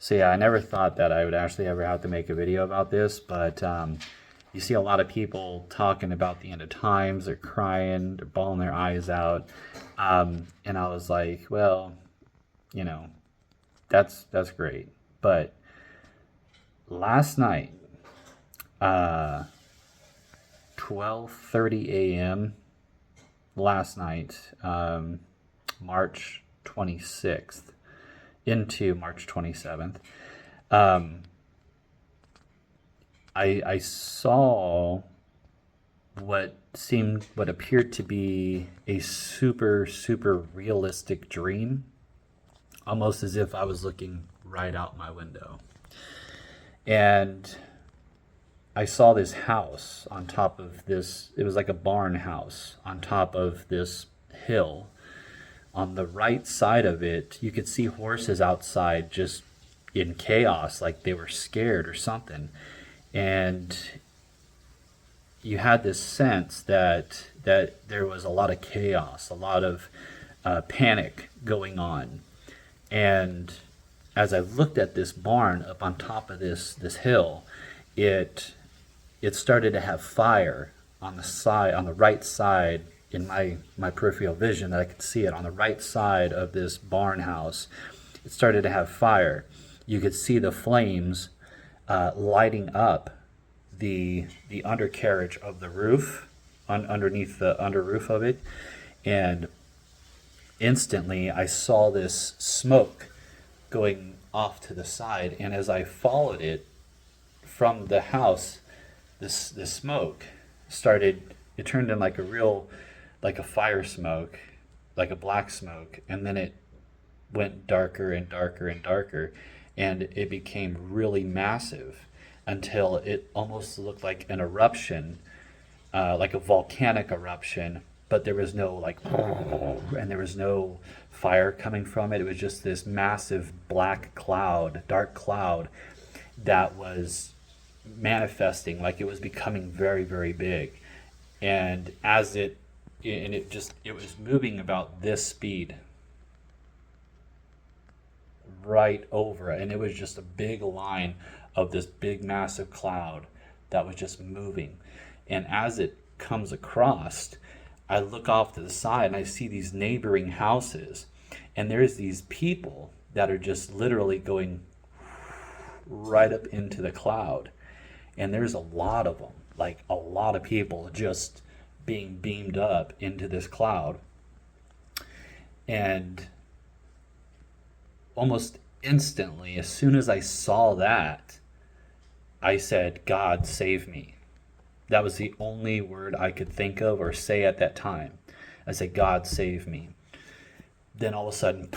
So yeah, I never thought that I would actually ever have to make a video about this, but you see a lot of people talking about the end of times. They're crying, they're bawling their eyes out, and I was like, well, you know, that's great. But last night, 12:30 a.m. last night, March 26th into March 27th. I saw what appeared to be a super realistic dream, almost as if I was looking right out my window. And I saw this house on top of this, it was like a barn house on top of this hill. On the right side of it, you could see horses outside just in chaos, like they were scared or something. And you had this sense that there was a lot of chaos, a lot of panic going on. And as I looked at this barn up on top of this hill, it it started to have fire on the side, on the right side, in my peripheral vision, that I could see it on the right side of this barn house. It started to have fire. You could see the flames lighting up the undercarriage of the roof, underneath the under roof of it, and instantly I saw this smoke going off to the side, and as I followed it from the house, this smoke started. It turned in like a real, like a fire smoke, like a black smoke, and then it went darker and darker and darker, and it became really massive until it almost looked like an eruption, like a volcanic eruption, but there was no like, and there was no fire coming from it. It was just this massive black cloud, dark cloud that was manifesting, like it was becoming very big. And as it was moving about this speed right over, and it was just a big line of this big massive cloud that was just moving. And as it comes across, I look off to the side and I see these neighboring houses, and there's these people that are just literally going right up into the cloud. And there's a lot of them, like a lot of people just being beamed up into this cloud. And almost instantly, as soon as I saw that, I said, God, save me. That was the only word I could think of or say at that time. I said, God, save me. Then all of a sudden,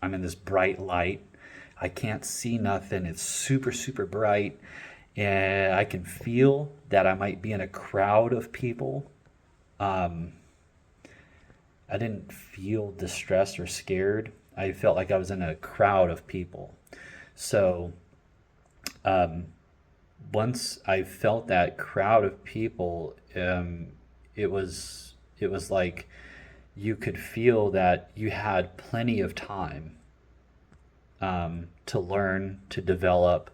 I'm in this bright light. I can't see nothing. It's super bright. And I can feel that I might be in a crowd of people. I didn't feel distressed or scared. I felt like I was in a crowd of people. So once I felt that crowd of people, it was like you could feel that you had plenty of time to learn, to develop.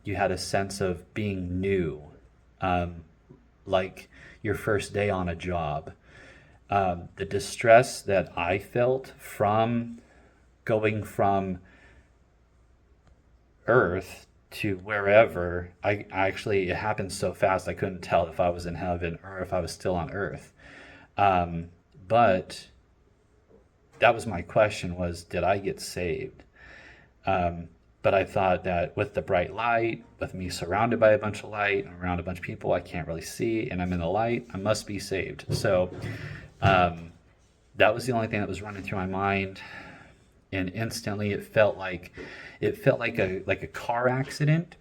You had a sense of being new, like your first day on a job. The distress that I felt from going from Earth to wherever, I actually, it happened so fast I couldn't tell if I was in heaven or if I was still on Earth. But that was my question, was, did I get saved? But I thought that with the bright light, with me surrounded by a bunch of light, around a bunch of people I can't really see, and I'm in the light, I must be saved. So that was the only thing that was running through my mind. And instantly it felt like a car accident,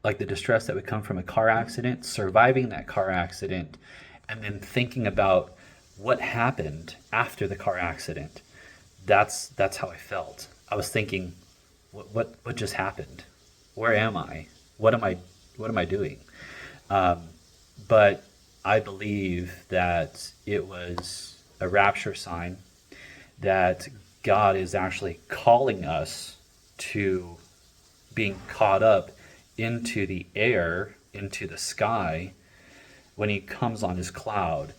like the distress that would come from a car accident, surviving that car accident, and then thinking about what happened after the car accident. That's how I felt. I was thinking, what just happened? Where am I? What am I doing? But I believe that it was a rapture sign, that God is actually calling us to being caught up into the air, into the sky, when he comes on his cloud.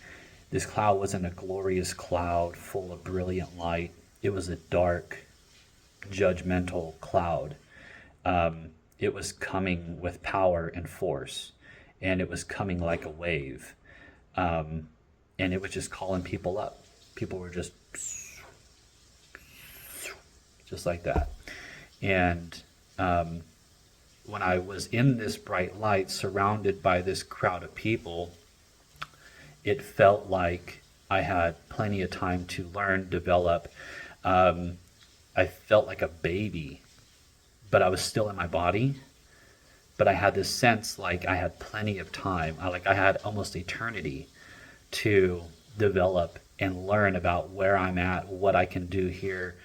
This cloud wasn't a glorious cloud full of brilliant light. It was a dark, judgmental cloud. It was coming with power and force, and it was coming like a wave. And it was just calling people up. People were just like that. And when I was in this bright light, surrounded by this crowd of people, it felt like I had plenty of time to learn, develop. I felt like a baby, but I was still in my body. But I had this sense like I had plenty of time. I had almost eternity to develop and learn about where I'm at, what I can do here,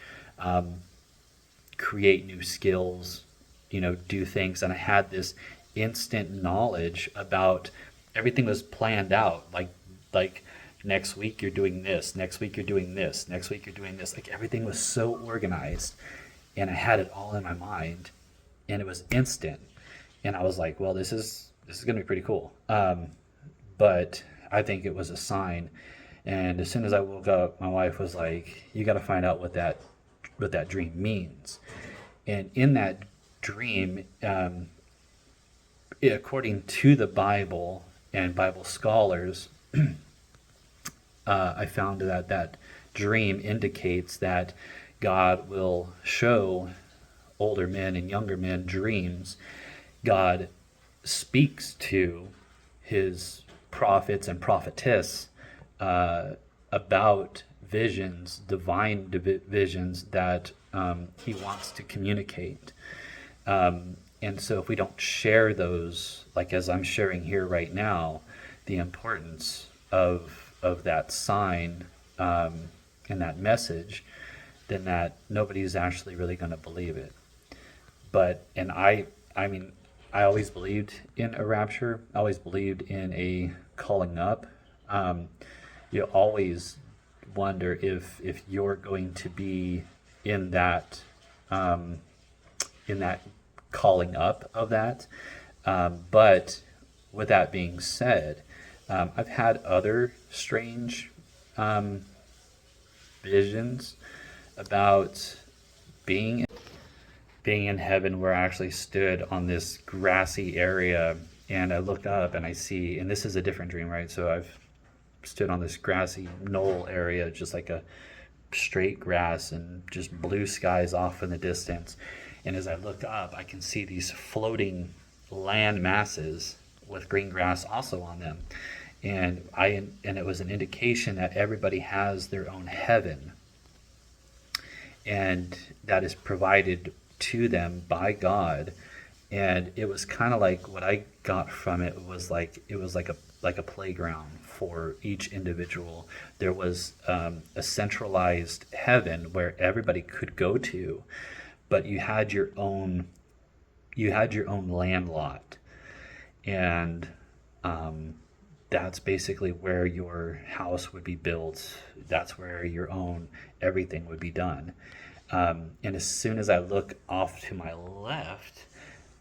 create new skills, do things. And I had this instant knowledge about everything was planned out. Like next week you're doing this, next week you're doing this, next week you're doing this. Like everything was so organized, and I had it all in my mind, and it was instant. And I was like, well, this is going to be pretty cool. But I think it was a sign. And as soon as I woke up, my wife was like, you got to find out what that dream means. And in that dream, according to the Bible and Bible scholars, I found that dream indicates that God will show older men and younger men dreams. God speaks to his prophets and prophetess about visions, divine visions that he wants to communicate. And so if we don't share those, like as I'm sharing here right now, the importance of that sign and that message, then that nobody's actually really going to believe it. And I mean, I always believed in a rapture. I always believed in a calling up. You always wonder if you're going to be in that calling up of that. But with that being said, I've had other strange visions about being in heaven, where I actually stood on this grassy area, and I looked up and I see, and this is a different dream, right? So I've stood on this grassy knoll area, just like a straight grass and just blue skies off in the distance. And as I look up, I can see these floating land masses with green grass also on them. And it was an indication that everybody has their own heaven, and that is provided to them by God. And it was kind of like, what I got from it was like a playground for each individual. There was a centralized heaven where everybody could go to, but you had your own land lot, and that's basically where your house would be built. That's where your own everything would be done. And as soon as I look off to my left,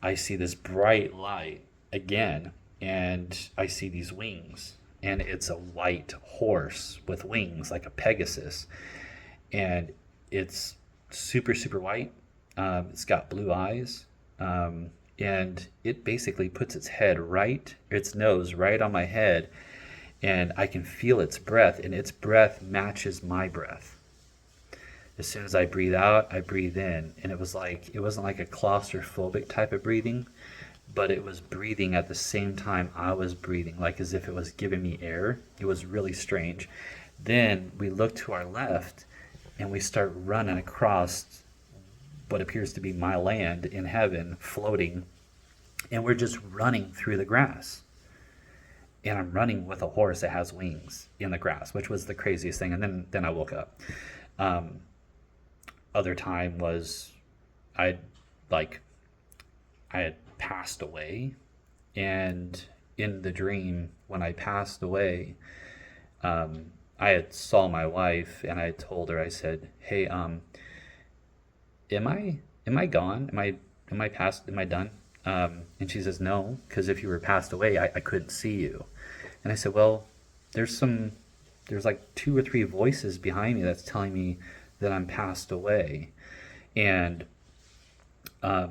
I see this bright light again, and I see these wings, and it's a white horse with wings like a Pegasus, and it's super, super white. It's got blue eyes, and it basically puts its nose right on my head, and I can feel its breath, and its breath matches my breath. As soon as I breathe out, I breathe in, and it wasn't like a claustrophobic type of breathing, but it was breathing at the same time I was breathing, like as if it was giving me air. It was really strange. Then we look to our left, and we start running across what appears to be my land in heaven, floating, and we're just running through the grass. And I'm running with a horse that has wings in the grass, which was the craziest thing. And then I woke up. Other time was I had passed away, and in the dream when I passed away, I I had saw my wife and I told her, I said, hey, am I am I gone? Am I past? Am I done? And she says, no, because if you were passed away, I couldn't see you. And I said, well, there's some, there's like two or three voices behind me that's telling me that I'm passed away. And so I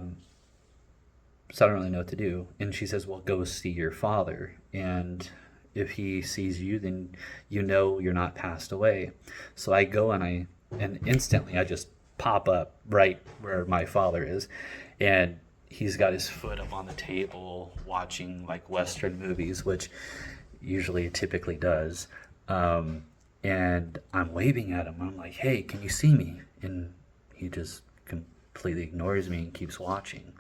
don't really know what to do. And she says, well, go see your father. And if he sees you, then you know you're not passed away. So I go and instantly I just pop up right where my father is. And he's got his foot up on the table watching like Western movies, which usually it typically does. And I'm waving at him. I'm like, hey, can you see me? And he just completely ignores me and keeps watching.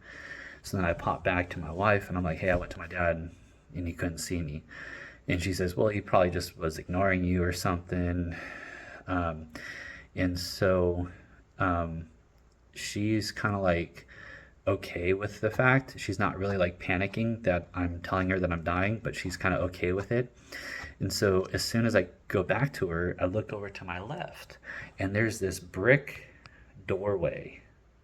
So then I pop back to my wife and I'm like, hey, I went to my dad and he couldn't see me. And she says, well, he probably just was ignoring you or something. And so she's kind of like okay with the fact. She's not really like panicking that I'm telling her that I'm dying, but she's kind of okay with it. And so as soon as I go back to her, I look over to my left and there's this brick doorway,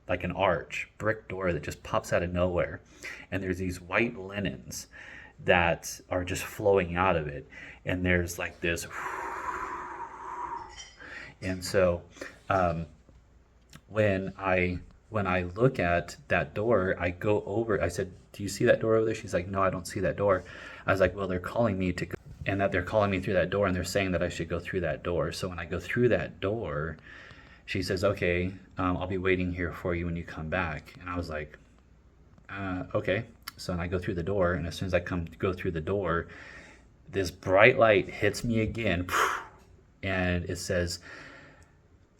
like an arch, brick door that just pops out of nowhere. And there's these white linens that are just flowing out of it. And there's like this. And so when I look at that door, I go over, I said, do you see that door over there? She's like, no, I don't see that door. I was like, well, they're calling me to go, and that they're calling me through that door and they're saying that I should go through that door. So when I go through that door, she says, okay, I'll be waiting here for you when you come back. And I was like, okay. So then I go through the door, and as soon as I go through the door, this bright light hits me again, and it says,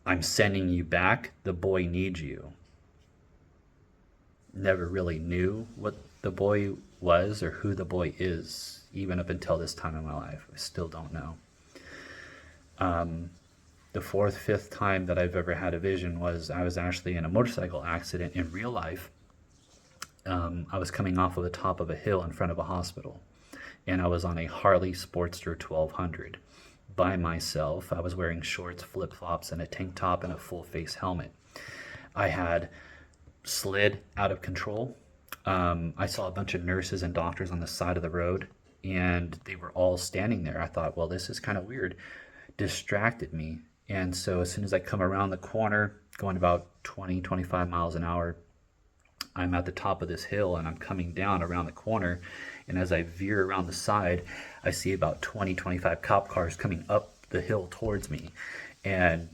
I'm sending you back. The boy needs you. Never really knew what the boy was or who the boy is, even up until this time in my life. I still don't know. The fourth, fifth time that I've ever had a vision was I was actually in a motorcycle accident in real life. I was coming off of the top of a hill in front of a hospital, and I was on a Harley Sportster 1200 by myself. I was wearing shorts, flip-flops, and a tank top and a full-face helmet. I had slid out of control. I saw a bunch of nurses and doctors on the side of the road, and they were all standing there. I thought, well, this is kind of weird. Distracted me. And so as soon as I come around the corner, going about 20, 25 miles an hour, I'm at the top of this hill and I'm coming down around the corner. And as I veer around the side, I see about 20, 25 cop cars coming up the hill towards me. And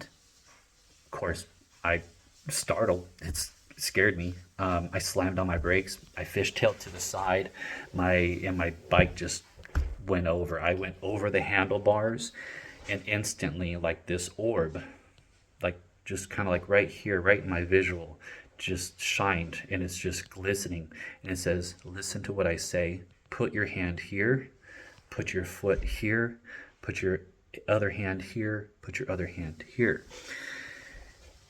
of course, I startled. It scared me. I slammed on my brakes. I fishtailed to the side. My bike just went over. I went over the handlebars, and instantly, like this orb, like just kind of like right here, right in my visual, just shined, and it's just glistening. And it says, listen to what I say. Put your hand here. Put your foot here. Put your other hand here. Put your other hand here.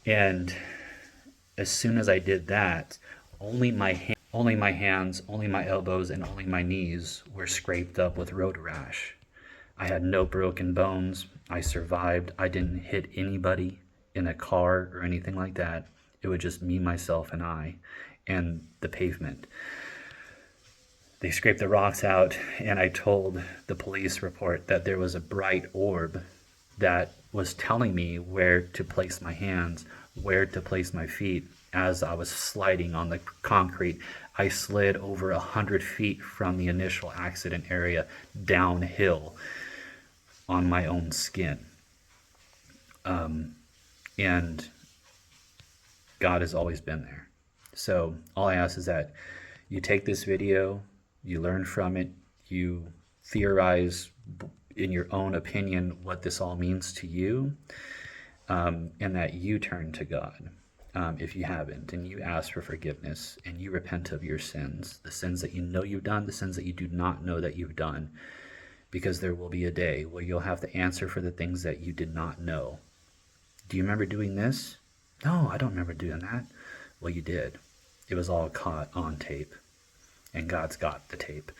And as soon as I did that, only my hands, only my elbows, and only my knees were scraped up with road rash. I had no broken bones. I survived. I didn't hit anybody in a car or anything like that. It was just me, myself, and I, and the pavement. They scraped the rocks out, and I told the police report that there was a bright orb that was telling me where to place my hands, where to place my feet. As I was sliding on the concrete, I slid over 100 feet from the initial accident area downhill on my own skin. And God has always been there. So all I ask is that you take this video, you learn from it, you theorize in your own opinion what this all means to you, and that you turn to God. If you haven't, and you ask for forgiveness, and you repent of your sins, the sins that you know you've done, the sins that you do not know that you've done, because there will be a day where you'll have to answer for the things that you did not know. Do you remember doing this? No, I don't remember doing that. Well, you did. It was all caught on tape, and God's got the tape.